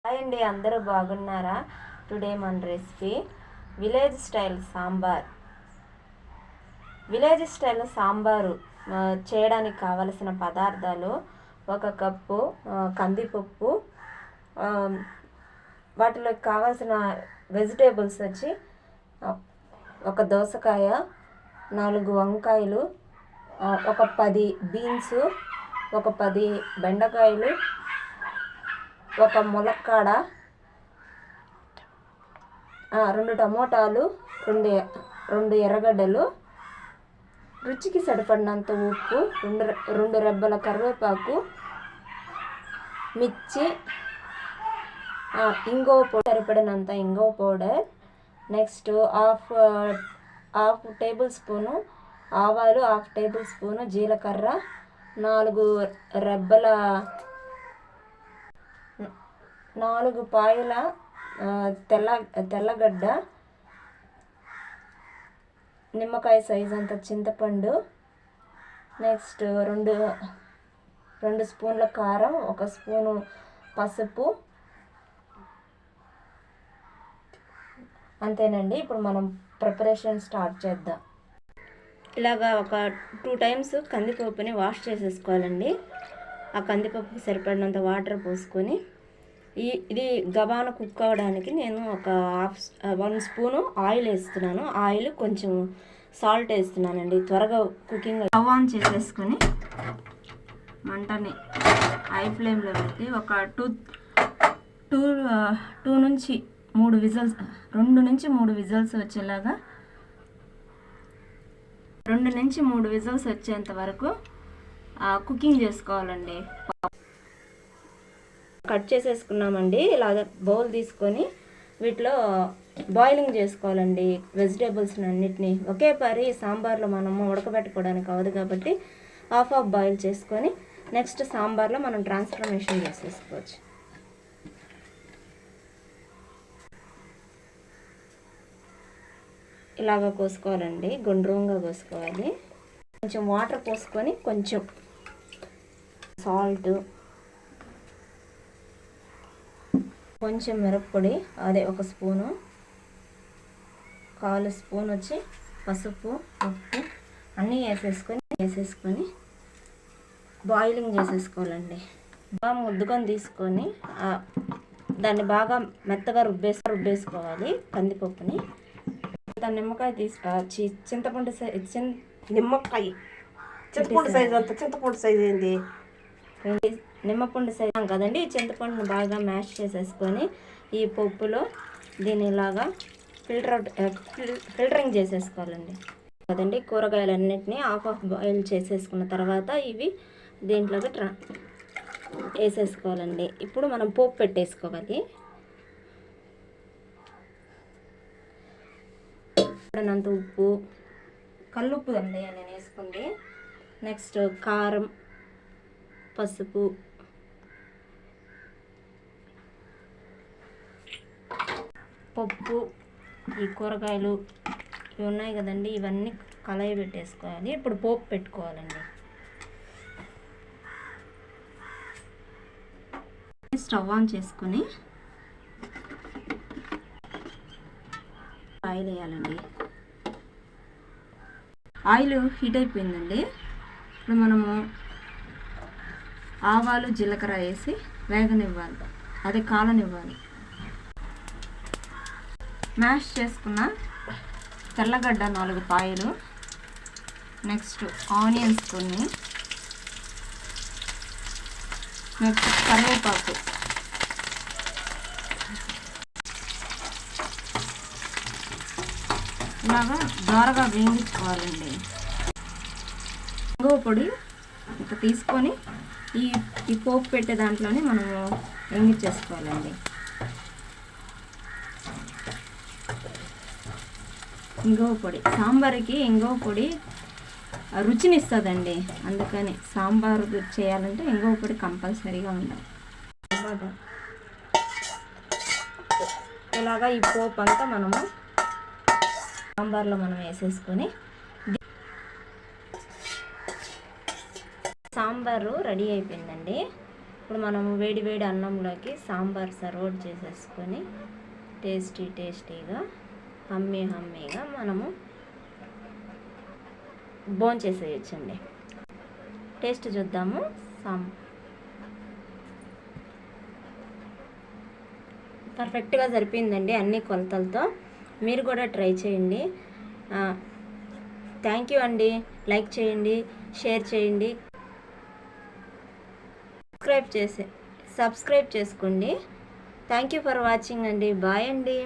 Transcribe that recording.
Hi అండి, అందరూ బాగున్నారా? టుడే మన recipe village style sambar. Village style sambar చేయడానికి కావలసిన పదార్థాలు: 1 కప్పు కందిపప్పు, వాటిలోకి కావాల్సిన వెజిటేబుల్స్ వచ్చి 1 దోసకాయ, 4 వంకాయలు, 10 బీన్స్, 10 బెండకాయలు, 1 ములక్కాడ, 2 టమోటాలు, 2 ఎర్రగడ్డలు, రుచికి సరిపడినంత ఉప్పు, 2 రెబ్బల కరివేపాకు, మిర్చి, ఇంగువ పౌడర్, సరిపడినంత ఇంగువ powder. Next half table spoon ఆవాలు, హాఫ్ టేబుల్ స్పూను జీలకర్ర, 4 పాయల తెల్లగడ్డ, నిమ్మకాయ సైజ్ అంత చింతపండు. నెక్స్ట్ 2 స్పూన్ల కారం, 1 స్పూను పసుపు. అంతేనండి. ఇప్పుడు మనం ప్రిపరేషన్ స్టార్ట్ చేద్దాం. ఇలాగా ఒక 2 టైమ్స్ కందిపప్పుని వాష్ చేసేసుకోవాలండి. ఆ కందిపప్పుకి సరిపడినంత వాటర్ పోసుకొని ఇది గబాన కుక్ అవ్వడానికి నేను ఒక 1 స్పూను ఆయిల్ వేస్తున్నాను. ఆయిల్ కొంచెం సాల్ట్ వేస్తున్నానండి, త్వరగా కుకింగ్. స్టవ్ ఆన్ చేసేసుకొని మంటని హై ఫ్లేమ్లో పెట్టి ఒక 2 నుంచి 3 విజిల్స్, 2 నుంచి 3 విజిల్స్ వచ్చేలాగా, 2 నుంచి 3 విజిల్స్ వచ్చేంత వరకు కుకింగ్ చేసుకోవాలండి. కట్ చేసేసుకున్నామండి. ఇలాగ బౌల్ తీసుకొని వీటిలో బాయిలింగ్ చేసుకోవాలండి వెజిటేబుల్స్ అన్నిటినీ. ఒకేసారి సాంబార్లో మనము ఉడకబెట్టుకోవడానికి అవ్వదు కాబట్టి హాఫ్ బాయిల్ చేసుకొని నెక్స్ట్ సాంబార్లో మనం ట్రాన్స్ఫర్మేషన్ చేసేసుకోవచ్చు. ఇలాగ కోసుకోవాలండి, గుండ్రంగా కోసుకోవాలి. కొంచెం వాటర్ పోసుకొని కొంచెం సాల్ట్, కొంచెం మిరప్పొడి, అదే 1 స్పూను, 1/4 స్పూన్ వచ్చి పసుపు, ఉప్పు అన్నీ వేసేసుకొని బాయిలింగ్ చేసేసుకోవాలండి. బాగా ముద్దుకొని తీసుకొని దాన్ని బాగా మెత్తగా రుబ్బేసుకోవాలి కందిపప్పుని. నిమ్మకాయ చింతపండు సైజ్ ఏంది, నిమ్మపండు సైజ్ కదండి. చింతపండును బాగా మ్యాష్ చేసేసుకొని ఈ పప్పులో దీన్ని ఇలాగా ఫిల్టరింగ్ చేసేసుకోవాలండి కదండి. కూరగాయలన్నింటినీ హాఫ్ బాయిల్ చేసేసుకున్న తర్వాత ఇవి దీంట్లోకి వేసేసుకోవాలండి. ఇప్పుడు మనం పోపు పెట్టేసుకోవాలి. అంత ఉప్పు, కల్లుప్పు అండి నేను వేసుకుంది. నెక్స్ట్ కారం, పసుపు, పప్పు, ఈ కూరగాయలు ఇవి ఉన్నాయి కదండి, ఇవన్నీ కళాయి పెట్టేసుకోవాలి. ఇప్పుడు పోపు పెట్టుకోవాలండి. స్టవ్ ఆన్ చేసుకొని ఆయిల్ వేయాలండి. ఆయిల్ హీట్ అయిపోయిందండి. ఇప్పుడు మనము ఆవాలు, జీలకర్ర వేసి వేగనివ్వాలి, అదే కాలనివ్వాలి. మ్యాష్ చేసుకున్న తెల్లగడ్డ 4 పాయలు, నెక్స్ట్ ఆనియన్స్ కొన్ని, నెక్స్ట్ కరివేపాకు, ఇలాగా దోరగా వేయించుకోవాలండి. ఇంగువ పొడి ఇక తీసుకొని ఈ పోపు పెట్టే దాంట్లోనే మనము వేయించేసుకోవాలండి. ఇంగువ పొడి, సాంబార్కి ఇంగువ పొడి రుచిని ఇస్తుందండి. అందుకని సాంబారు చేయాలంటే ఇంగువ పొడి కంపల్సరీగా ఉండాలి. ఇలాగా ఈ పోపు అంతా మనము సాంబార్లో మనం వేసేసుకొని సాంబారు రెడీ అయిపోయిందండి. ఇప్పుడు మనము వేడి వేడి అన్నంలోకి సాంబార్ సర్వ్ చేసేసుకొని టేస్టీగా హమ్మీగా మనము భోంచేసేయచ్చండి. టేస్ట్ చూద్దాము. పర్ఫెక్ట్గా సరిపోయిందండి అన్ని కొలతలతో. మీరు కూడా ట్రై చేయండి. థ్యాంక్ యూ అండి. లైక్ చేయండి, షేర్ చేయండి, సబ్స్క్రైబ్ చేసుకోండి. థ్యాంక్ యూ ఫర్ వాచింగ్ అండి. బాయ్ అండి.